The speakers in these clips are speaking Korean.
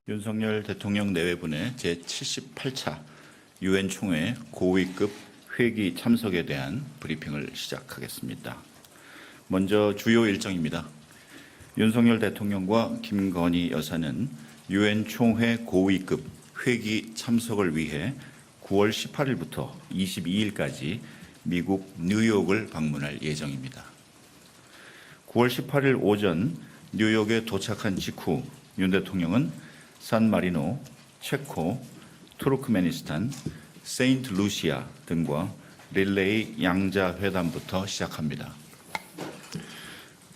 윤석열 대통령 내외분의 제78차 유엔 총회 고위급 회기 참석에 대한 브리핑을 시작하겠습니다. 먼저 주요 일정입니다. 윤석열 대통령과 김건희 여사는 유엔 총회 고위급 회기 참석을 위해 9월 18일부터 22일까지 미국 뉴욕을 방문할 예정입니다. 9월 18일 오전 뉴욕에 도착한 직후 윤 대통령은 산마리노, 체코, 투르크메니스탄, 세인트루시아 등과 릴레이 양자 회담부터 시작합니다.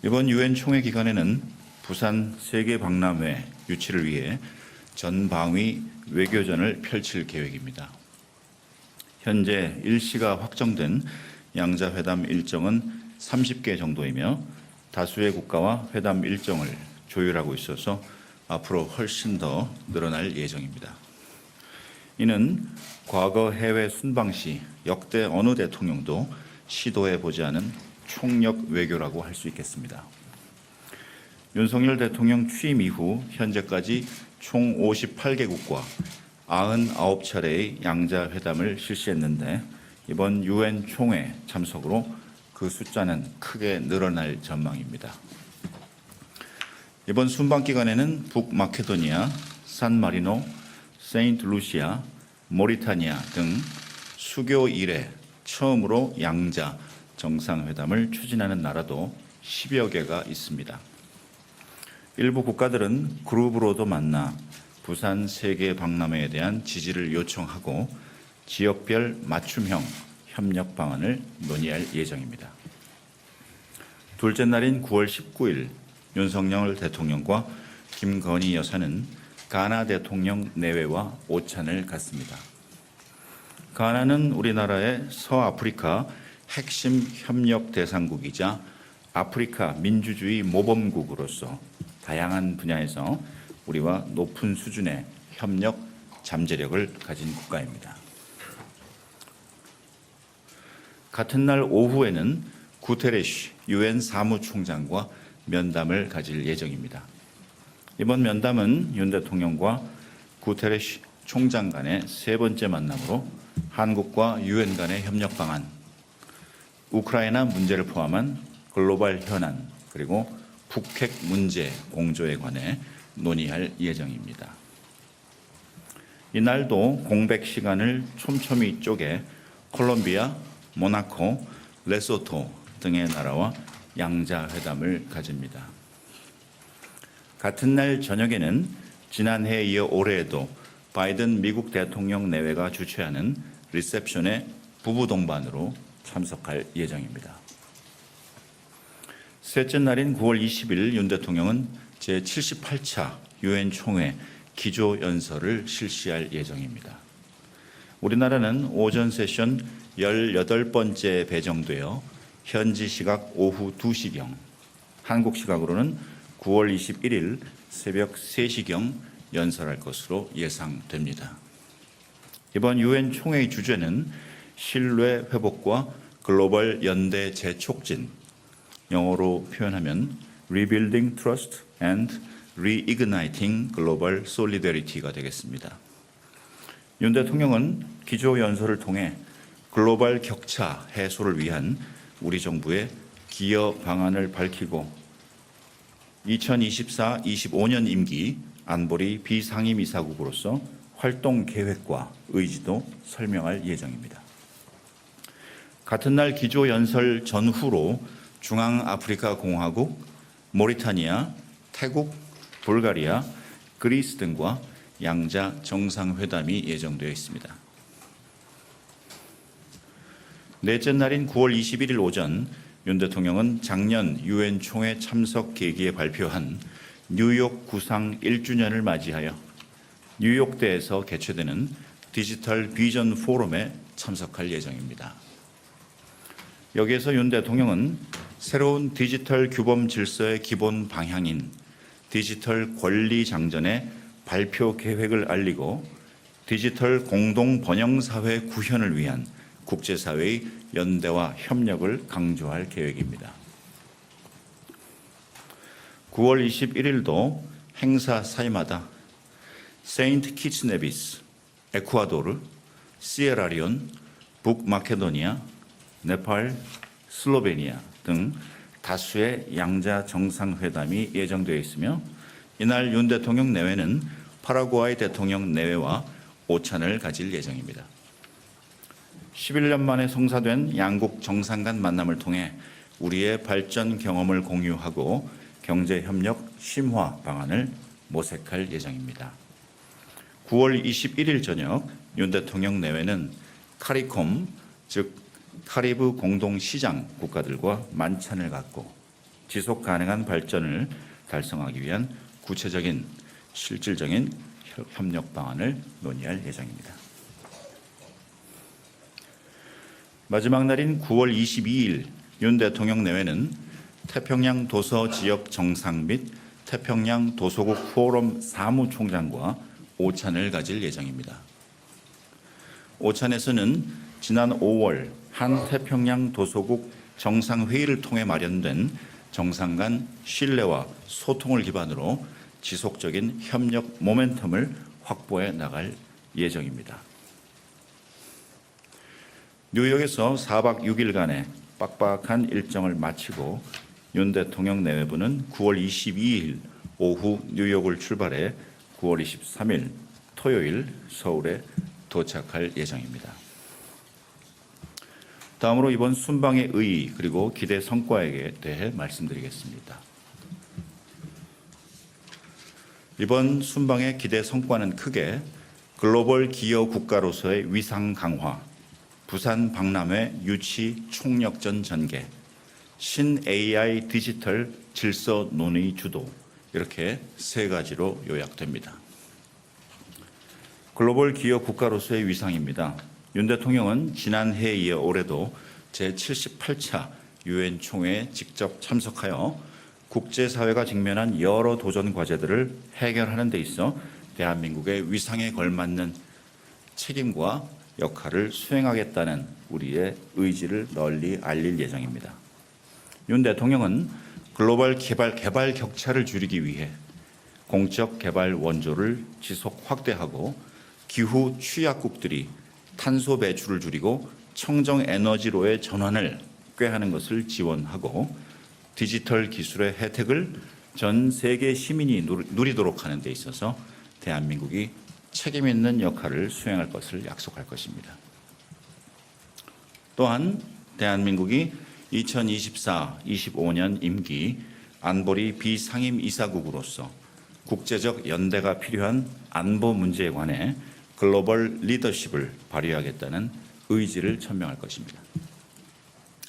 이번 유엔 총회 기간에는 부산 세계박람회 유치를 위해 전방위 외교전을 펼칠 계획입니다. 현재 일시가 확정된 양자 회담 일정은 30개 정도이며 다수의 국가와 회담 일정을 조율하고 있어서 앞으로 훨씬 더 늘어날 예정입니다. 이는 과거 해외 순방 시 역대 어느 대통령도 시도해보지 않은 총력 외교라고 할 수 있겠습니다. 윤석열 대통령 취임 이후 현재까지 총 58개국과 99차례의 양자 회담을 실시했는데 이번 유엔 총회 참석으로 그 숫자는 크게 늘어날 전망입니다. 이번 순방 기간에는 북마케도니아, 산마리노, 세인트루시아, 모리타니아 등 수교 이래 처음으로 양자 정상회담을 추진하는 나라도 10여 개가 있습니다. 일부 국가들은 그룹으로도 만나 부산 세계박람회에 대한 지지를 요청하고 지역별 맞춤형 협력 방안을 논의할 예정입니다. 둘째 날인 9월 19일 윤석열 대통령과 김건희 여사는 가나 대통령 내외와 오찬을 갖습니다. 가나는 우리나라의 서아프리카 핵심 협력 대상국이자 아프리카 민주주의 모범국으로서 다양한 분야에서 우리와 높은 수준의 협력 잠재력을 가진 국가입니다. 같은 날 오후에는 구테레시 유엔 사무총장과 면담을 가질 예정입니다. 이번 면담은 윤 대통령과 구테레시 총장 간의 세 번째 만남으로 한국과 유엔 간의 협력 방안, 우크라이나 문제를 포함한 글로벌 현안, 그리고 북핵 문제 공조에 관해 논의할 예정입니다. 이날도 공백 시간을 촘촘히 쪼개 콜롬비아, 모나코, 레소토 등의 나라와 양자회담을 가집니다. 같은 날 저녁에는 지난해에 이어 올해에도 바이든 미국 대통령 내외가 주최하는 리셉션에 부부 동반으로 참석할 예정입니다. 셋째 날인 9월 20일 윤 대통령은 제78차 유엔 총회 기조연설을 실시할 예정입니다. 우리나라는 오전 세션 18번째 배정되어 현지 시각 오후 2시경, 한국 시각으로는 9월 21일 새벽 3시경 연설할 것으로 예상됩니다. 이번 유엔 총회의 주제는 신뢰 회복과 글로벌 연대 재촉진, 영어로 표현하면 Rebuilding Trust and Reigniting Global Solidarity가 되겠습니다. 윤 대통령은 기조연설을 통해 글로벌 격차 해소를 위한 우리 정부의 기여 방안을 밝히고 2024-25년 임기 안보리 비상임이사국으로서 활동 계획과 의지도 설명할 예정입니다. 같은 날 기조연설 전후로 중앙아프리카 공화국, 모리타니아, 태국, 불가리아, 그리스 등과 양자 정상회담이 예정되어 있습니다. 넷째 날인 9월 21일 오전 윤 대통령은 작년 유엔 총회 참석 계기에 발표한 뉴욕 구상 1주년을 맞이하여 뉴욕대에서 개최되는 디지털 비전 포럼에 참석할 예정입니다. 여기에서 윤 대통령은 새로운 디지털 규범 질서의 기본 방향인 디지털 권리 장전의 발표 계획을 알리고 디지털 공동 번영 사회 구현을 위한 국제사회의 연대와 협력을 강조할 계획입니다. 9월 21일도 행사 사이마다 세인트 키츠 네비스, 에쿠아도르, 시에라리온, 북마케도니아, 네팔, 슬로베니아 등 다수의 양자 정상회담이 예정되어 있으며 이날 윤 대통령 내외는 파라과이 대통령 내외와 오찬을 가질 예정입니다. 11년 만에 성사된 양국 정상 간 만남을 통해 우리의 발전 경험을 공유하고 경제협력 심화 방안을 모색할 예정입니다. 9월 21일 저녁 윤 대통령 내외는 카리콤, 즉 카리브 공동시장 국가들과 만찬을 갖고 지속 가능한 발전을 달성하기 위한 구체적인 실질적인 협력 방안을 논의할 예정입니다. 마지막 날인 9월 22일 윤 대통령 내외는 태평양 도서 지역 정상 및 태평양 도서국 포럼 사무총장과 오찬을 가질 예정입니다. 오찬에서는 지난 5월 한 태평양 도서국 정상회의를 통해 마련된 정상 간 신뢰와 소통을 기반으로 지속적인 협력 모멘텀을 확보해 나갈 예정입니다. 뉴욕에서 4박 6일간의 빡빡한 일정을 마치고 윤 대통령 내외부는 9월 22일 오후 뉴욕을 출발해 9월 23일 토요일 서울에 도착할 예정입니다. 다음으로 이번 순방의 의의 그리고 기대 성과에 대해 말씀드리겠습니다. 이번 순방의 기대 성과는 크게 글로벌 기여 국가로서의 위상 강화, 부산 박람회 유치 총력전 전개, 신 AI 디지털 질서 논의 주도 이렇게 세 가지로 요약됩니다. 글로벌 기여 국가로서의 위상입니다. 윤 대통령은 지난해에 이어 올해도 제78차 유엔 총회에 직접 참석하여 국제사회가 직면한 여러 도전 과제들을 해결하는 데 있어 대한민국의 위상에 걸맞는 책임과 역할을 수행하겠다는 우리의 의지를 널리 알릴 예정입니다. 윤 대통령은 글로벌 개발 격차를 줄이기 위해 공적 개발 원조를 지속 확대하고 기후 취약국들이 탄소 배출을 줄이고 청정 에너지로의 전환을 꾀하는 것을 지원하고 디지털 기술의 혜택을 전 세계 시민이 누리도록 하는 데 있어서 대한민국이 책임 있는 역할을 수행할 것을 약속할 것입니다. 또한 대한민국이 2024-25년 임기 안보리 비상임 이사국으로서 국제적 연대가 필요한 안보 문제에 관해 글로벌 리더십을 발휘하겠다는 의지를 천명할 것입니다.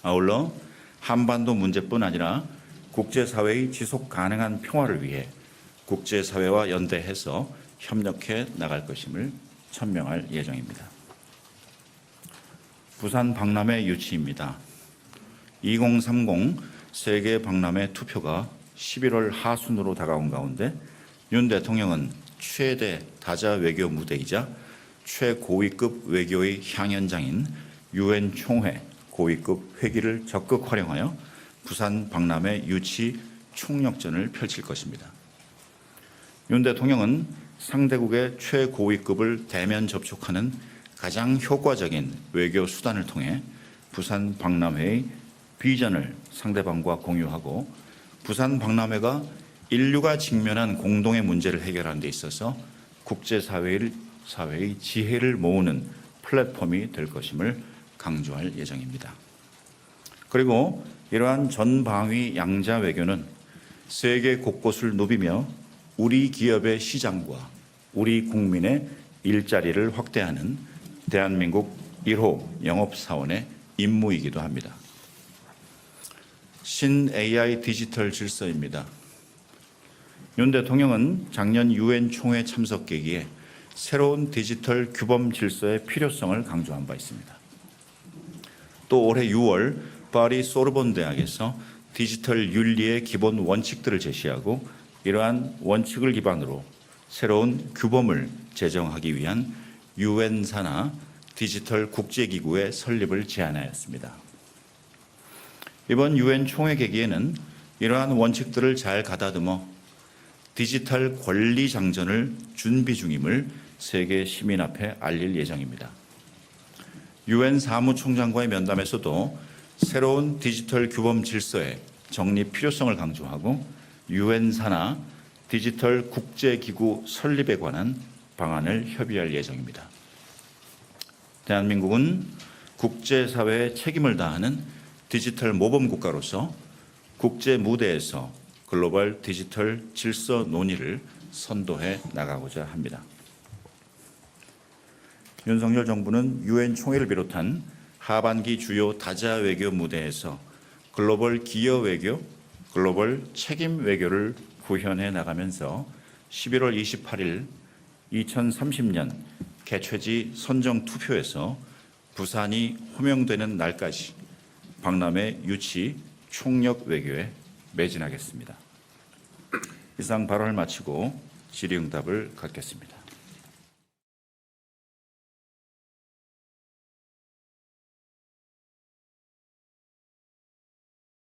아울러 한반도 문제뿐 아니라 국제사회의 지속 가능한 평화를 위해 국제사회와 연대해서 협력해 나갈 것임을 천명할 예정입니다. 부산 박람회 유치입니다. 2030 세계 박람회 투표가 11월 하순으로 다가온 가운데 윤 대통령은 최대 다자 외교 무대이자 최고위급 외교의 향연장인 유엔 총회 고위급 회기를 적극 활용하여 부산 박람회 유치 총력전을 펼칠 것입니다. 윤 대통령은 상대국의 최고위급을 대면 접촉하는 가장 효과적인 외교 수단을 통해 부산 박람회의 비전을 상대방과 공유하고 부산 박람회가 인류가 직면한 공동의 문제를 해결하는 데 있어서 국제사회의 지혜를 모으는 플랫폼이 될 것임을 강조할 예정입니다. 그리고 이러한 전방위 양자 외교는 세계 곳곳을 누비며 우리 기업의 시장과 우리 국민의 일자리를 확대하는 대한민국 1호 영업사원의 임무이기도 합니다. 신 AI 디지털 질서입니다. 윤 대통령은 작년 유엔 총회 참석 계기에 새로운 디지털 규범 질서의 필요성을 강조한 바 있습니다. 또 올해 6월 파리 소르본 대학에서 디지털 윤리의 기본 원칙들을 제시하고 이러한 원칙을 기반으로 새로운 규범을 제정하기 위한 유엔 산하 디지털 국제기구의 설립을 제안하였습니다. 이번 유엔 총회 계기에는 이러한 원칙들을 잘 가다듬어 디지털 권리 장전을 준비 중임을 세계 시민 앞에 알릴 예정입니다. 유엔 사무총장과의 면담에서도 새로운 디지털 규범 질서의 정립 필요성을 강조하고 유엔 산하 디지털 국제기구 설립에 관한 방안을 협의할 예정입니다. 대한민국은 국제사회에 책임을 다하는 디지털 모범 국가로서 국제 무대에서 글로벌 디지털 질서 논의를 선도해 나가고자 합니다. 윤석열 정부는 유엔 총회를 비롯한 하반기 주요 다자 외교 무대에서 글로벌 기여 외교, 글로벌 책임 외교를 구현해 나가면서 11월 28일 2030년 개최지 선정 투표에서 부산이 호명되는 날까지 박람회 유치 총력 외교에 매진하겠습니다. 이상 발언을 마치고 질의응답을 갖겠습니다.